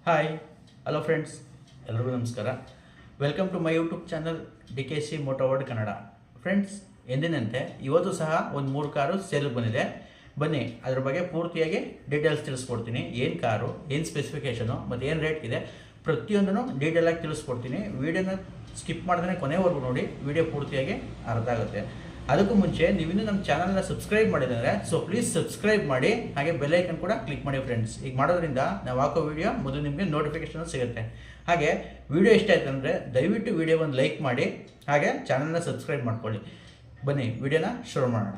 Hi hello friends, ಎಲ್ರಿಗೂ ನಮಸ್ಕಾರ. Welcome to my YouTube channel DKC moto world Kannada. Friends, ಎಂದಿನಂತೆ ಇವತ್ತು ಸಹ ಒಂದು 3 ಕಾರು ಸೇಲ್ಗೆ ಬಂದಿದೆ. ಬನ್ನಿ ಅದ್ರ ಬಗ್ಗೆ ಪೂರ್ತಿಯಾಗಿ ಡೀಟೇಲ್ಸ್ ತಿಳಿಸ್ಕೊಡ್ತೀನಿ. ಏನು ಕಾರು, ಏನು ಸ್ಪೆಸಿಫಿಕೇಷನು ಮತ್ತು ಏನು ರೇಟ್ ಇದೆ ಪ್ರತಿಯೊಂದನ್ನು ಡೀಟೇಲಾಗಿ ತಿಳಿಸ್ಕೊಡ್ತೀನಿ. ವೀಡಿಯೋನ ಸ್ಕಿಪ್ ಮಾಡ್ದೇ ಕೊನೆವರೆಗೂ ನೋಡಿ, ವಿಡಿಯೋ ಪೂರ್ತಿಯಾಗಿ ಅರ್ಥ ಆಗುತ್ತೆ. ಅದಕ್ಕೂ ಮುಂಚೆ ನೀವಿನ್ನೂ ನಮ್ಮ ಚಾನಲ್ನ ಸಬ್ಸ್ಕ್ರೈಬ್ ಮಾಡಿದರೆ ಪ್ಲೀಸ್ ಸಬ್ಸ್ಕ್ರೈಬ್ ಮಾಡಿ, ಹಾಗೆ ಬೆಲ್ ಐಕನ್ ಕೂಡ ಕ್ಲಿಕ್ ಮಾಡಿ ಫ್ರೆಂಡ್ಸ್. ಈಗ ಮಾಡೋದ್ರಿಂದ ನಾವು ಹಾಕೋ ವಿಡಿಯೋ ಮೊದಲು ನಿಮಗೆ ನೋಟಿಫಿಕೇಶನ್ ಸಿಗುತ್ತೆ. ಹಾಗೆ ವಿಡಿಯೋ ಇಷ್ಟ ಆಯ್ತು ಅಂದರೆ ದಯವಿಟ್ಟು ವಿಡಿಯೋ ಒಂದು ಲೈಕ್ ಮಾಡಿ, ಹಾಗೆ ಚಾನಲ್ನ ಸಬ್ಸ್ಕ್ರೈಬ್ ಮಾಡ್ಕೊಳ್ಳಿ. ಬನ್ನಿ ವಿಡಿಯೋನ ಶುರು ಮಾಡೋಣ.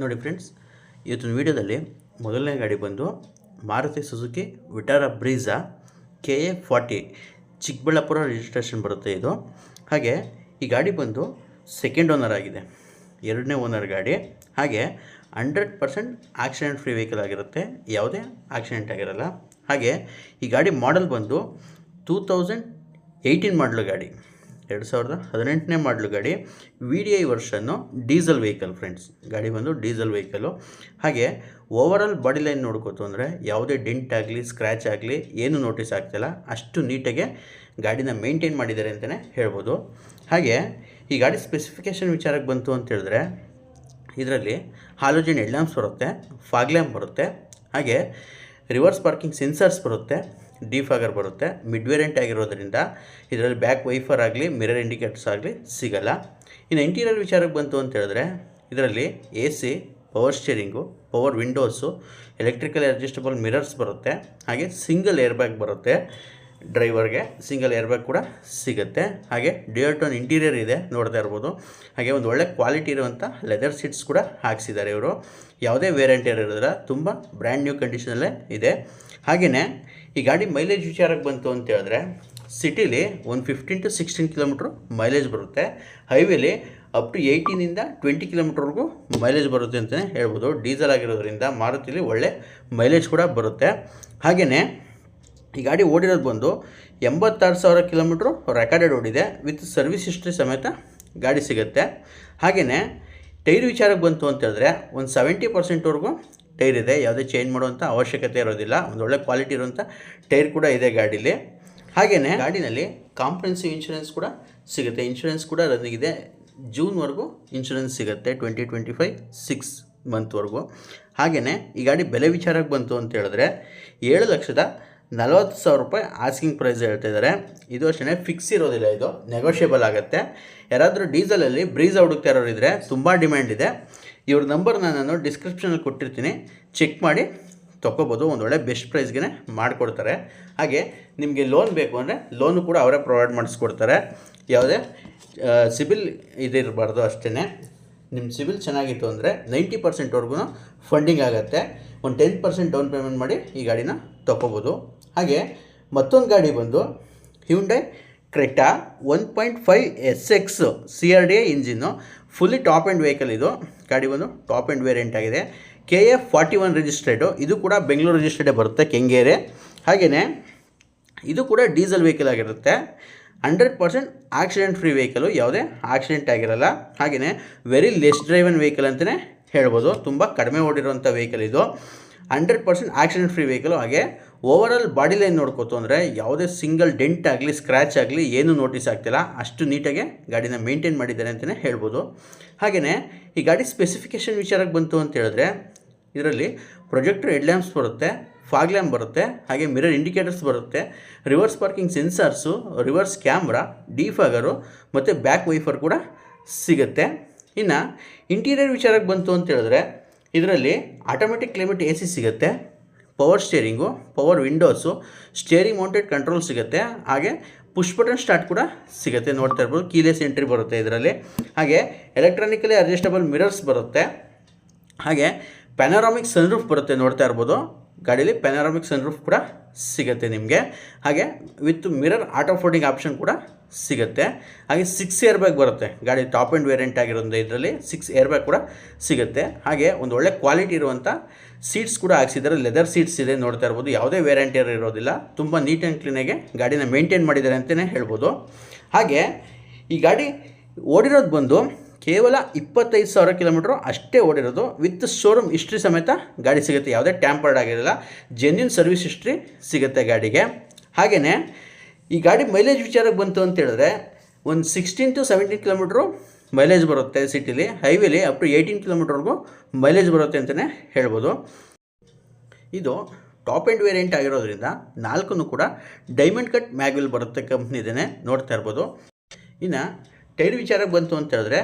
ನೋಡಿ ಫ್ರೆಂಡ್ಸ್, ಇವತ್ತಿನ ವಿಡಿಯೋದಲ್ಲಿ ಮೊದಲನೇ ಗಾಡಿ ಬಂದು Maruti Suzuki Vitara Brezza KA 40 Chikkaballapur registration ಬರುತ್ತೆ ಇದು. ಹಾಗೆ ಈ ಗಾಡಿ ಬಂದು ಸೆಕೆಂಡ್ ಓನರ್ ಆಗಿದೆ, ಎರಡನೇ ಓನರ್ ಗಾಡಿ. ಹಾಗೆ 100% ಆಕ್ಸಿಡೆಂಟ್ ಫ್ರೀ ವೆಹಿಕಲ್ ಆಗಿರುತ್ತೆ, ಯಾವುದೇ ಆಕ್ಸಿಡೆಂಟ್ ಆಗಿರಲ್ಲ. ಹಾಗೆ ಈ ಗಾಡಿ ಮಾಡಲ್ ಬಂದು 2018 ಮಾಡಲು ಗಾಡಿ, 2018ನೇ ಮಾಡಲು ಗಾಡಿ. VDI ವರ್ಷನ್ನು ಡೀಸೆಲ್ ವೆಹಿಕಲ್ ಫ್ರೆಂಡ್ಸ್, ಗಾಡಿ ಬಂದು ಡೀಸೆಲ್ ವೆಹಿಕಲು. ಹಾಗೆ ಓವರಾಲ್ ಬಾಡಿ ಲೈನ್ ನೋಡ್ಕೋತು ಅಂದರೆ ಯಾವುದೇ ಡೆಂಟ್ ಆಗಲಿ ಸ್ಕ್ರ್ಯಾಚ್ ಆಗಲಿ ಏನು ನೋಟಿಸ್ ಆಗ್ತಿಲ್ಲ, ಅಷ್ಟು ನೀಟಾಗೆ ಗಾಡಿನ ಮೇಂಟೈನ್ ಮಾಡಿದ್ದಾರೆ ಅಂತಲೇ ಹೇಳ್ಬೋದು. ಹಾಗೆ ಈ ಗಾಡಿ ಸ್ಪೆಸಿಫಿಕೇಷನ್ ವಿಚಾರಕ್ಕೆ ಬಂತು ಅಂತ ಹೇಳಿದ್ರೆ, ಇದರಲ್ಲಿ ಹಾಲೋಜನ್ ಹೆಡ್ ಲ್ಯಾಂಪ್ಸ್ ಬರುತ್ತೆ, ಫಾಗ್ ಲ್ಯಾಂಪ್ ಬರುತ್ತೆ, ಹಾಗೆ ರಿವರ್ಸ್ ಪಾರ್ಕಿಂಗ್ ಸೆನ್ಸರ್ಸ್ ಬರುತ್ತೆ, ಡಿಫಾಗರ್ ಬರುತ್ತೆ. ಮಿಡ್ ವೇರಿಯಂಟ್ ಆಗಿರೋದ್ರಿಂದ ಇದರಲ್ಲಿ ಬ್ಯಾಕ್ ವೈಫರ್ ಆಗಲಿ ಮಿರರ್ ಇಂಡಿಕೇಟರ್ಸ್ ಆಗಲಿ ಸಿಗಲ್ಲ. ಇನ್ನು ಇಂಟೀರಿಯರ್ ವಿಚಾರಕ್ಕೆ ಬಂತು ಅಂತ ಹೇಳಿದ್ರೆ, ಇದರಲ್ಲಿ AC, power steering, power windows, electrical adjustable mirrors ಬರುತ್ತೆ. ಹಾಗೆ ಸಿಂಗಲ್ ಏರ್ ಬ್ಯಾಗ್ ಬರುತ್ತೆ, ಡ್ರೈವರ್ಗೆ ಸಿಂಗಲ್ ಏರ್ ಬ್ಯಾಗ್ ಕೂಡ ಸಿಗುತ್ತೆ. ಹಾಗೆ ಡ್ಯುಯಲ್ ಟೋನ್ ಇಂಟೀರಿಯರ್ ಇದೆ, ನೋಡ್ತಾ ಇರ್ಬೋದು. ಹಾಗೆ ಒಂದು ಒಳ್ಳೆ ಕ್ವಾಲಿಟಿ ಇರುವಂಥ ಲೆದರ್ ಸೀಟ್ಸ್ ಕೂಡ ಹಾಕ್ಸಿದ್ದಾರೆ ಇವರು. ಯಾವುದೇ ವೇರಿಯಂಟ್ ಇರೋದಿಲ್ಲ, ತುಂಬ ಬ್ರ್ಯಾಂಡ್ ನ್ಯೂ ಕಂಡೀಷನಲ್ಲೇ ಇದೆ. ಹಾಗೆಯೇ ಈ ಗಾಡಿ ಮೈಲೇಜ್ ವಿಚಾರಕ್ಕೆ ಬಂತು ಅಂತ ಹೇಳಿದ್ರೆ, ಸಿಟಿಲಿ ಒಂದು 15 to 16 ಕಿಲೋಮೀಟ್ರ್ ಮೈಲೇಜ್ ಬರುತ್ತೆ. ಹೈವೇಲಿ ಅಪ್ ಟು 18ಇಂದ 20 ಕಿಲೋಮೀಟ್ರ್ವರೆಗೂ ಮೈಲೇಜ್ ಬರುತ್ತೆ ಅಂತಲೇ ಹೇಳ್ಬೋದು. ಡೀಸೆಲ್ ಆಗಿರೋದ್ರಿಂದ ಮಾರುತಿಲಿ ಒಳ್ಳೆ ಮೈಲೇಜ್ ಕೂಡ ಬರುತ್ತೆ. ಹಾಗೆಯೇ ಈ ಗಾಡಿ ಓಡಿರೋದು ಬಂದು 86,000 ಕಿಲೋಮೀಟ್ರು ರೆಕಾರ್ಡೆಡ್ ಓಡಿದೆ, ವಿತ್ ಸರ್ವಿಸ್ ಹಿಸ್ಟ್ರಿ ಸಮೇತ ಗಾಡಿ ಸಿಗುತ್ತೆ. ಹಾಗೆಯೇ ಟೈರ್ ವಿಚಾರಕ್ಕೆ ಬಂತು ಅಂತ ಹೇಳಿದ್ರೆ, ಒಂದು 70%ವರೆಗೂ ಟೈರ್ ಇದೆ, ಯಾವುದೇ ಚೇಂಜ್ ಮಾಡುವಂಥ ಅವಶ್ಯಕತೆ ಇರೋದಿಲ್ಲ. ಒಂದು ಒಳ್ಳೆ ಕ್ವಾಲಿಟಿ ಇರುವಂಥ ಟೈರ್ ಕೂಡ ಇದೆ ಗಾಡೀಲಿ. ಹಾಗೆಯೇ ಗಾಡಿನಲ್ಲಿ ಕಾಂಪ್ರಿಹೆನ್ಸಿವ್ ಇನ್ಶೂರೆನ್ಸ್ ಕೂಡ ಸಿಗುತ್ತೆ. ಇನ್ಶೂರೆನ್ಸ್ ಕೂಡ ರನ್ನಿಂಗ್ ಇದೆ, ಜೂನ್ವರೆಗೂ ಇನ್ಶೂರೆನ್ಸ್ ಸಿಗುತ್ತೆ, 2025 6 ಮಂತ್ವರೆಗೂ. ಹಾಗೆಯೇ ಈ ಗಾಡಿ ಬೆಲೆ ವಿಚಾರಕ್ಕೆ ಬಂತು ಅಂತ ಹೇಳಿದ್ರೆ, 7,40,000 ರೂಪಾಯಿ ಆಸ್ಕಿಂಗ್ ಪ್ರೈಸ್ ಹೇಳ್ತಿದ್ದಾರೆ. ಇದು ಅಷ್ಟೇ ಫಿಕ್ಸ್ ಇರೋದಿಲ್ಲ, ಇದು ನೆಗೋಷಿಯಬಲ್ ಆಗುತ್ತೆ. ಯಾರಾದರೂ ಡೀಸೆಲಲ್ಲಿ ಬ್ರೀಝಾ ಹುಡುಕ್ತಾ ಇರೋರಿದ್ರೆ ತುಂಬ ಡಿಮ್ಯಾಂಡ್ ಇದೆ. ಇವ್ರ ನಂಬರ್ನ ನಾನು ಡಿಸ್ಕ್ರಿಪ್ಷನಲ್ಲಿ ಕೊಟ್ಟಿರ್ತೀನಿ, ಚೆಕ್ ಮಾಡಿ ತೊಗೋಬೋದು. ಒಂದು ಒಳ್ಳೆ ಬೆಸ್ಟ್ ಪ್ರೈಸ್ಗೆ ಮಾಡಿಕೊಡ್ತಾರೆ. ಹಾಗೆ ನಿಮಗೆ ಲೋನ್ ಬೇಕು ಅಂದರೆ ಲೋನು ಕೂಡ ಅವರೇ ಪ್ರೊವೈಡ್ ಮಾಡಿಸ್ಕೊಡ್ತಾರೆ. ಯಾವುದೇ ಸಿಬಿಲ್ ಇದಿರಬಾರ್ದು ಅಷ್ಟೇ. ನಿಮ್ಮ ಸಿಬಿಲ್ ಚೆನ್ನಾಗಿತ್ತು ಅಂದರೆ 90%ವರೆಗೂ ಫಂಡಿಂಗ್ ಆಗುತ್ತೆ. ಒಂದು 10% ಡೌನ್ ಪೇಮೆಂಟ್ ಮಾಡಿ ಈ ಗಾಡಿನ ತೊಗೋಬೋದು. ಹಾಗೆ ಮತ್ತೊಂದು ಗಾಡಿ ಬಂದು Hyundai Creta 1.5 SX CRDA engine, fully top and vehicle. ಇದು ಗಾಡಿ ಬಂದು ಟಾಪ್ ಆ್ಯಂಡ್ ವೇರಿಯಂಟ್ ಆಗಿದೆ, KA 41 ರಿಜಿಸ್ಟ್ರೇಡು. ಇದು ಕೂಡ ಬೆಂಗಳೂರು ರಿಜಿಸ್ಟ್ರೇಡೇ ಬರುತ್ತೆ, ಕೆಂಗೇರಿ. ಹಾಗೆಯೇ ಇದು ಕೂಡ ಡೀಸೆಲ್ ವೆಹಿಕಲ್ ಆಗಿರುತ್ತೆ, 100% ಆಕ್ಸಿಡೆಂಟ್ ಫ್ರೀ ವೆಹಿಕಲು, ಯಾವುದೇ ಆಕ್ಸಿಡೆಂಟ್ ಆಗಿರಲ್ಲ. ಹಾಗೆಯೇ ವೆರಿ ಲೆಸ್ ಡ್ರೈವನ್ ವೆಹಿಕಲ್ ಅಂತಲೇ ಹೇಳ್ಬೋದು, ತುಂಬ ಕಡಿಮೆ ಓಡಿರೋಂಥ ವೆಹಿಕಲ್ ಇದು, 100% ಆಕ್ಸಿಡೆಂಟ್ ಫ್ರೀ ವೆಹಿಕಲು. ಹಾಗೆ ಓವರಾಲ್ ಬಾಡಿ ಲೈನ್ ನೋಡ್ಕೋತು ಅಂದರೆ ಯಾವುದೇ ಸಿಂಗಲ್ ಡೆಂಟ್ ಆಗಲಿ ಸ್ಕ್ರ್ಯಾಚ್ ಆಗಲಿ ಏನೂ ನೋಟಿಸ್ ಆಗ್ತಿಲ್ಲ, ಅಷ್ಟು ನೀಟಾಗೆ ಗಾಡಿನ ಮೇಂಟೈನ್ ಮಾಡಿದ್ದಾರೆ ಅಂತಲೇ ಹೇಳ್ಬೋದು. ಹಾಗೆಯೇ ಈ ಗಾಡಿ ಸ್ಪೆಸಿಫಿಕೇಷನ್ ವಿಚಾರಕ್ಕೆ ಬಂತು ಅಂತ ಹೇಳಿದ್ರೆ, ಇದರಲ್ಲಿ ಪ್ರೊಜೆಕ್ಟರ್ ಹೆಡ್ ಲ್ಯಾಂಪ್ಸ್ ಬರುತ್ತೆ, ಫಾಗ್ ಲ್ಯಾಂಪ್ ಬರುತ್ತೆ, ಹಾಗೆ ಮಿರರ್ ಇಂಡಿಕೇಟರ್ಸ್ ಬರುತ್ತೆ, reverse parking sensors, reverse camera, defogger ಮತ್ತು ಬ್ಯಾಕ್ ವೈಫರ್ ಕೂಡ ಸಿಗುತ್ತೆ. ಇನ್ನು ಇಂಟೀರಿಯರ್ ವಿಚಾರಕ್ಕೆ ಬಂತು ಅಂತ ಹೇಳಿದ್ರೆ, ಇದರಲ್ಲಿ ಆಟೋಮೆಟಿಕ್ ಕ್ಲೈಮೇಟ್ AC ಸಿಗುತ್ತೆ, power steering, power windows, steering mounted control ಸಿಗುತ್ತೆ. ಹಾಗೆ ಪುಷ್ ಬಟನ್ ಸ್ಟಾರ್ಟ್ ಕೂಡ ಸಿಗುತ್ತೆ, ನೋಡ್ತಾ ಇರ್ಬೋದು. ಕೀಲೆಸ್ ಎಂಟ್ರಿ ಬರುತ್ತೆ ಇದರಲ್ಲಿ. ಹಾಗೆ ಎಲೆಕ್ಟ್ರಾನಿಕಲಿ ಅಡ್ಜಸ್ಟಬಲ್ ಮಿರರ್ಸ್ ಬರುತ್ತೆ. ಹಾಗೆ ಪ್ಯಾನೋರಾಮಿಕ್ ಸನ್ರೂಫ್ ಬರುತ್ತೆ, ನೋಡ್ತಾ ಇರ್ಬೋದು. ಗಾಡೀಲಿ ಪ್ಯಾನೋರಾಮಿಕ್ ಸನ್ರೂಫ್ ಕೂಡ ಸಿಗುತ್ತೆ ನಿಮಗೆ. ಹಾಗೆ with mirror auto folding option ಕೂಡ ಸಿಗುತ್ತೆ. ಹಾಗೆ 6 ಏರ್ ಬ್ಯಾಗ್ ಬರುತ್ತೆ, ಗಾಡಿ ಟಾಪ್ ಆ್ಯಂಡ್ ವೇರಿಯಂಟ್ ಆಗಿರೋದ್ರಿಂದ ಇದರಲ್ಲಿ 6 ಏರ್ ಬ್ಯಾಗ್ ಕೂಡ ಸಿಗುತ್ತೆ. ಹಾಗೆ ಒಂದು ಒಳ್ಳೆ ಕ್ವಾಲಿಟಿ ಇರುವಂಥ ಸೀಟ್ಸ್ ಕೂಡ ಹಾಕ್ಸಿದ್ದಾರೆ, ಲೆದರ್ ಸೀಟ್ಸ್ ಇದೆ, ನೋಡ್ತಾ ಇರ್ಬೋದು. ಯಾವುದೇ ವೇರಿಯಂಟ್ ಇರೋದಿಲ್ಲ, ತುಂಬ ನೀಟ್ ಆ್ಯಂಡ್ ಕ್ಲೀನಾಗಿ ಗಾಡಿನ ಮೇಂಟೈನ್ ಮಾಡಿದ್ದಾರೆ ಅಂತಲೇ ಹೇಳ್ಬೋದು. ಹಾಗೆ ಈ ಗಾಡಿ ಓಡಿರೋದು ಬಂದು ಕೇವಲ 25,000 ಕಿಲೋಮೀಟ್ರು ಅಷ್ಟೇ ಓಡಿರೋದು. ವಿತ್ ಶೋರೂಮ್ ಹಿಸ್ಟ್ರಿ ಸಮೇತ ಗಾಡಿ ಸಿಗುತ್ತೆ. ಯಾವುದೇ ಟ್ಯಾಂಪರ್ಡ್ ಆಗಿರಲ್ಲ, ಜೆನ್ಯೂನ್ ಸರ್ವಿಸ್ ಹಿಸ್ಟ್ರಿ ಸಿಗುತ್ತೆ ಗಾಡಿಗೆ. ಹಾಗೆಯೇ ಈ ಗಾಡಿ ಮೈಲೇಜ್ ವಿಚಾರಕ್ಕೆ ಬಂತು ಅಂತ ಹೇಳಿದ್ರೆ ಒಂದು 16 to 17 ಕಿಲೋಮೀಟ್ರು ಮೈಲೇಜ್ ಬರುತ್ತೆ ಸಿಟಿಲಿ. ಹೈವೇಲಿ ಅಪ್ ಟು 18 ಕಿಲೋಮೀಟ್ರ್ವರೆಗೂ ಮೈಲೇಜ್ ಬರುತ್ತೆ ಅಂತಲೇ ಹೇಳ್ಬೋದು. ಇದು ಟಾಪ್ ಎಂಡ್ ವೇರಿಯಂಟ್ ಆಗಿರೋದ್ರಿಂದ 4 ಕೂಡ ಡೈಮಂಡ್ ಕಟ್ ಮ್ಯಾಗ್ವಿಲ್ ಬರುತ್ತೆ ಕಂಪ್ನಿದೇನೆ, ನೋಡ್ತಾ ಇರ್ಬೋದು. ಇನ್ನು ಟೈರ್ ವಿಚಾರಕ್ಕೆ ಬಂತು ಅಂತ ಹೇಳಿದ್ರೆ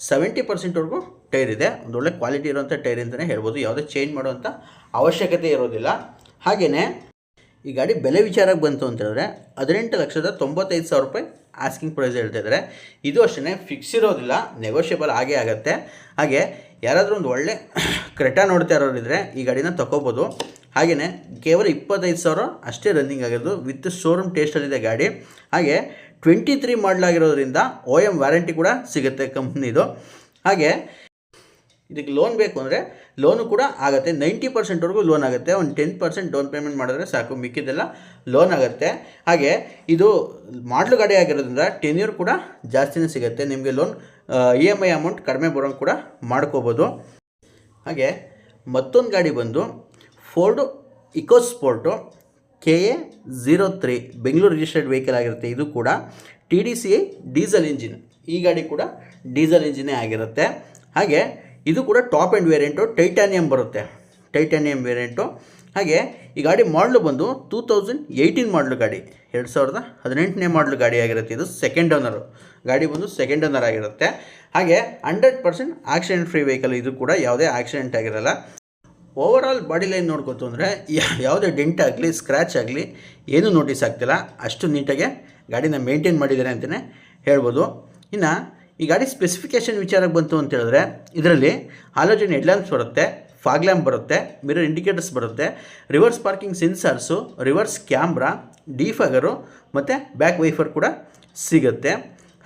70%ವರೆಗೂ ಟೈರ್ ಇದೆ. ಒಂದು ಒಳ್ಳೆ ಕ್ವಾಲಿಟಿ ಇರೋಂಥ ಟೈರ್ ಅಂತಲೇ ಹೇಳ್ಬೋದು. ಯಾವುದೇ ಚೇಂಜ್ ಮಾಡುವಂಥ ಅವಶ್ಯಕತೆ ಇರೋದಿಲ್ಲ. ಹಾಗೆಯೇ ಈ ಗಾಡಿ ಬೆಲೆ ವಿಚಾರಕ್ಕೆ ಬಂತು ಅಂತ ಹೇಳಿದ್ರೆ 18,95,000 ರೂಪಾಯಿ ಆಸ್ಕಿಂಗ್ ಪ್ರೈಸ್ ಹೇಳ್ತಾ ಇದ್ದಾರೆ. ಇದು ಅಷ್ಟೇ ಫಿಕ್ಸ್ ಇರೋದಿಲ್ಲ, ನೆಗೋಷಿಯಬಲ್ ಆಗೇ ಆಗುತ್ತೆ. ಹಾಗೆ ಯಾರಾದರೂ ಒಂದು ಒಳ್ಳೆ ಕ್ರೆಟಾ ನೋಡ್ತಾ ಇರೋರಿದ್ರೆ ಈ ಗಾಡಿನ ತೊಗೋಬೋದು. ಹಾಗೆಯೇ ಕೇವಲ 25,000 ಅಷ್ಟೇ ರನ್ನಿಂಗ್ ಆಗಿರೋದು. ವಿತ್ ಶೋರೂಮ್ ಟೇಸ್ಟಲ್ಲಿದೆ ಗಾಡಿ. ಹಾಗೆ 23 ಮಾಡಲಾಗಿರೋದ್ರಿಂದ OEM ವ್ಯಾರಂಟಿ ಕೂಡ ಸಿಗುತ್ತೆ ಕಂಪ್ನಿದು. ಹಾಗೆ ಇದಕ್ಕೆ ಲೋನ್ ಬೇಕು ಅಂದರೆ ಲೋನು ಕೂಡ ಆಗುತ್ತೆ. 90%ವರೆಗೂ ಲೋನ್ ಆಗುತ್ತೆ. ಒಂದು 10% ಡೌನ್ ಪೇಮೆಂಟ್ ಮಾಡಿದ್ರೆ ಸಾಕು, ಮಿಕ್ಕಿದೆಲ್ಲ ಲೋನ್ ಆಗುತ್ತೆ. ಹಾಗೆ ಇದು ಮಾಡಲು ಗಾಡಿ ಆಗಿರೋದ್ರಿಂದ ಟೆನ್ಯೂರ್ ಕೂಡ ಜಾಸ್ತಿನೇ ಸಿಗುತ್ತೆ. ನಿಮಗೆ ಲೋನ್ EMI ಅಮೌಂಟ್ ಕಡಿಮೆ ಬರೋಂಗೆ ಕೂಡ ಮಾಡ್ಕೋಬೋದು. ಹಾಗೆ ಮತ್ತೊಂದು ಗಾಡಿ ಬಂದು Ford EcoSport KA03 Bengaluru registered vehicle ಆಗಿರುತ್ತೆ. ಇದು ಕೂಡ TDCI ಡೀಸೆಲ್ ಇಂಜಿನ್. ಈ ಗಾಡಿ ಕೂಡ ಡೀಸೆಲ್ ಇಂಜಿನೇ ಆಗಿರುತ್ತೆ. ಹಾಗೆ ಇದು ಕೂಡ ಟಾಪ್ ಎಂಡ್ ವೇರಿಯಂಟು, ಟೈಟಾನಿಯಮ್ ಬರುತ್ತೆ, ಟೈಟಾನಿಯಮ್ ವೇರಿಯಂಟು. ಹಾಗೆ ಈ ಗಾಡಿ ಮಾಡಲು ಬಂದು 2018 ಮಾಡಲು ಗಾಡಿ, 2018ನೇ ಮಾಡಲು ಗಾಡಿ ಆಗಿರುತ್ತೆ. ಇದು ಸೆಕೆಂಡ್ ಓನರು ಗಾಡಿ ಬಂದು ಸೆಕೆಂಡ್ ಓನರ್ ಆಗಿರುತ್ತೆ. ಹಾಗೆ 100% ಆಕ್ಸಿಡೆಂಟ್ ಫ್ರೀ ವೆಹಿಕಲ್. ಇದು ಕೂಡ ಯಾವುದೇ ಆಕ್ಸಿಡೆಂಟ್ ಆಗಿರಲ್ಲ. ಓವರಾಲ್ ಬಾಡಿ ಲೈನ್ ನೋಡ್ಕೊತು ಅಂದರೆ ಯಾವುದೇ ಡೆಂಟ್ ಆಗಲಿ ಸ್ಕ್ರ್ಯಾಚ್ ಆಗಲಿ ಏನೂ ನೋಟಿಸ್ ಆಗ್ತಿಲ್ಲ. ಅಷ್ಟು ನೀಟಾಗೆ ಗಾಡಿನ ಮೇಂಟೈನ್ ಮಾಡಿದ್ದಾರೆ ಅಂತಲೇ ಹೇಳ್ಬೋದು. ಇನ್ನು ಈ ಗಾಡಿ ಸ್ಪೆಸಿಫಿಕೇಷನ್ ವಿಚಾರಕ್ಕೆ ಬಂತು ಅಂತ ಹೇಳಿದ್ರೆ ಇದರಲ್ಲಿ ಹಾಲೋಜನ್ ಹೆಡ್ಲ್ಯಾಂಪ್ಸ್ ಬರುತ್ತೆ, ಫಾಗ್ ಲ್ಯಾಂಪ್ ಬರುತ್ತೆ, ಮಿರರ್ ಇಂಡಿಕೇಟರ್ಸ್ ಬರುತ್ತೆ, reverse parking sensors, reverse camera, defogger ಮತ್ತು ಬ್ಯಾಕ್ ವೈಫರ್ ಕೂಡ ಸಿಗುತ್ತೆ.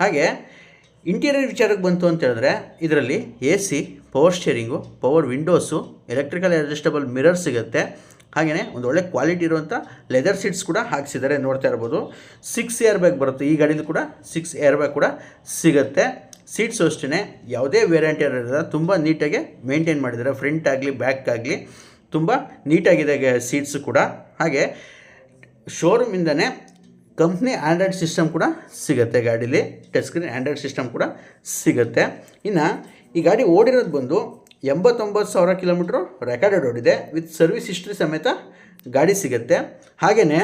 ಹಾಗೆ ಇಂಟೀರಿಯರ್ ವಿಚಾರಕ್ಕೆ ಬಂತು ಅಂತ ಹೇಳಿದ್ರೆ ಇದರಲ್ಲಿ AC, power steering, power windows, electrical adjustable mirror ಸಿಗುತ್ತೆ. ಹಾಗೆಯೇ ಒಂದು ಒಳ್ಳೆ ಕ್ವಾಲಿಟಿ ಇರುವಂಥ ಲೆದರ್ ಸೀಟ್ಸ್ ಕೂಡ ಹಾಕ್ಸಿದ್ದಾರೆ, ನೋಡ್ತಾ ಇರ್ಬೋದು. 6 ಏರ್ ಬ್ಯಾಗ್ ಬರುತ್ತೆ. ಈ ಗಾಡಿಲಿ ಕೂಡ 6 ಏರ್ ಬ್ಯಾಗ್ ಕೂಡ ಸಿಗುತ್ತೆ. ಸೀಟ್ಸು ಅಷ್ಟೇ ಯಾವುದೇ ವೇರಿಯಂಟ್ ಇರೋದಿಲ್ಲ, ತುಂಬ ನೀಟಾಗಿ ಮೇಂಟೈನ್ ಮಾಡಿದ್ದಾರೆ. ಫ್ರಂಟ್ ಆಗಲಿ ಬ್ಯಾಕ್ ಆಗಲಿ ತುಂಬ ನೀಟಾಗಿದೆ ಸೀಟ್ಸು ಕೂಡ. ಹಾಗೆ ಶೋರೂಮಿಂದನೇ ಕಂಪ್ನಿ ಆಂಡ್ರಾಯ್ಡ್ ಸಿಸ್ಟಮ್ ಕೂಡ ಸಿಗುತ್ತೆ ಗಾಡೀಲಿ, ಟಚ್ ಸ್ಕ್ರೀನ್ ಆಂಡ್ರಾಯ್ಡ್ ಸಿಸ್ಟಮ್ ಕೂಡ ಸಿಗುತ್ತೆ. ಇನ್ನು ಈ ಗಾಡಿ ಓಡಿರೋದು ಬಂದು 89,000 ಕಿಲೋಮೀಟ್ರು ರೆಕಾರ್ಡೆಡ್ ಓಡಿದೆ. ವಿತ್ ಸರ್ವಿಸ್ ಹಿಸ್ಟ್ರಿ ಸಮೇತ ಗಾಡಿ ಸಿಗುತ್ತೆ. ಹಾಗೆಯೇ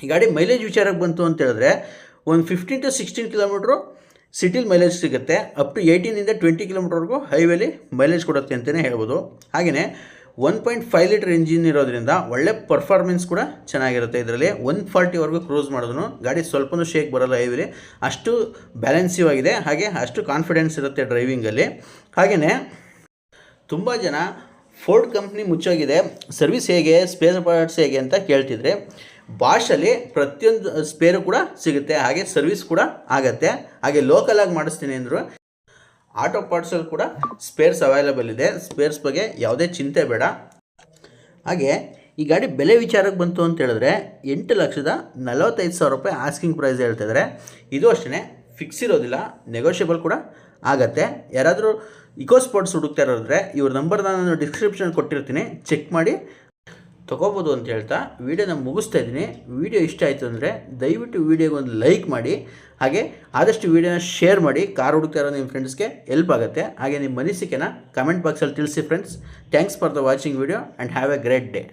ಈ ಗಾಡಿ ಮೈಲೇಜ್ ವಿಚಾರಕ್ಕೆ ಬಂತು ಅಂತ ಹೇಳಿದ್ರೆ ಒಂದು 15 to 16 ಕಿಲೋಮೀಟ್ರು ಸಿಟಿಲಿ ಮೈಲೇಜ್ ಸಿಗುತ್ತೆ. ಅಪ್ ಟು 18 to 20 ಕಿಲೋಮೀಟ್ರ್ವರೆಗೂ ಹೈವೇಲಿ ಮೈಲೇಜ್ ಕೊಡುತ್ತೆ ಅಂತಲೇ ಹೇಳ್ಬೋದು. ಹಾಗೆಯೇ 1.5 ಲೀಟರ್ ಇಂಜಿನ್ ಇರೋದ್ರಿಂದ ಒಳ್ಳೆ ಪರ್ಫಾರ್ಮೆನ್ಸ್ ಕೂಡ ಚೆನ್ನಾಗಿರುತ್ತೆ. ಇದರಲ್ಲಿ 140ವರೆಗೂ ಕ್ರೂಸ್ ಮಾಡಿದ್ರು ಗಾಡಿ ಸ್ವಲ್ಪನೂ ಶೇಕ್ ಬರೋಲ್ಲ ಹೈವೇಲಿ, ಅಷ್ಟು ಬ್ಯಾಲೆನ್ಸಿವ್ ಆಗಿದೆ. ಹಾಗೆ ಅಷ್ಟು ಕಾನ್ಫಿಡೆನ್ಸ್ ಇರುತ್ತೆ ಡ್ರೈವಿಂಗಲ್ಲಿ. ಹಾಗೆಯೇ ತುಂಬ ಜನ ಫೋರ್ಡ್ ಕಂಪ್ನಿ ಮುಚ್ಚೋಗಿದೆ, ಸರ್ವಿಸ್ ಹೇಗೆ, ಸ್ಪೇರ್ ಪಾರ್ಟ್ಸ್ ಹೇಗೆ ಅಂತ ಕೇಳ್ತಿದ್ರೆ ಬಾಷಲ್ಲಿ ಪ್ರತಿಯೊಂದು ಸ್ಪೇರು ಕೂಡ ಸಿಗುತ್ತೆ. ಹಾಗೆ ಸರ್ವಿಸ್ ಕೂಡ ಆಗುತ್ತೆ. ಹಾಗೆ ಲೋಕಲಾಗಿ ಮಾಡಿಸ್ತೀನಿ ಅಂದರು. ಆಟೋ ಪಾರ್ಟ್ಸಲ್ಲಿ ಕೂಡ ಸ್ಪೇರ್ಸ್ ಅವೈಲೇಬಲ್ ಇದೆ. ಸ್ಪೇರ್ಸ್ ಬಗ್ಗೆ ಯಾವುದೇ ಚಿಂತೆ ಬೇಡ. ಹಾಗೆ ಈ ಗಾಡಿ ಬೆಲೆ ವಿಚಾರಕ್ಕೆ ಬಂತು ಅಂತ ಹೇಳಿದ್ರೆ 8,45,000 ರೂಪಾಯಿ ಆಸ್ಕಿಂಗ್ ಪ್ರೈಸ್ ಹೇಳ್ತಿದ್ದಾರೆ. ಇದು ಅಷ್ಟೇ ಫಿಕ್ಸ್ ಇರೋದಿಲ್ಲ, ನೆಗೋಷಿಯಬಲ್ ಕೂಡ ಆಗುತ್ತೆ. ಯಾರಾದರೂ ಇಕೋಸ್ಪೋರ್ಟ್ಸ್ ಹುಡುಕ್ತಾ ಇರೋದ್ರೆ ಇವ್ರ ನಂಬರ್ ನಾನು ಡಿಸ್ಕ್ರಿಪ್ಷನ್ ಕೊಟ್ಟಿರ್ತೀನಿ, ಚೆಕ್ ಮಾಡಿ ತೊಗೋಬೋದು ಅಂತ ಹೇಳ್ತಾ ವೀಡಿಯೋನ ಮುಗಿಸ್ತಾ ಇದ್ದೀನಿ. ವೀಡಿಯೋ ಇಷ್ಟ ಆಯಿತು ಅಂದರೆ ದಯವಿಟ್ಟು ವೀಡಿಯೋಗೆ ಒಂದು ಲೈಕ್ ಮಾಡಿ. ಹಾಗೆ ಆದಷ್ಟು ವೀಡಿಯೋನ ಶೇರ್ ಮಾಡಿ. ಕಾರ್ ಹುಡುಕ್ತಾ ಇರೋ ನಿಮ್ಮ ಫ್ರೆಂಡ್ಸ್ಗೆ ಹೆಲ್ಪ್ ಆಗುತ್ತೆ. ಹಾಗೆ ನಿಮ್ಮ ಅನಿಸಿಕೆನ ಕಮೆಂಟ್ ಬಾಕ್ಸಲ್ಲಿ ತಿಳಿಸಿ friends. Thanks for the watching video and have A great day.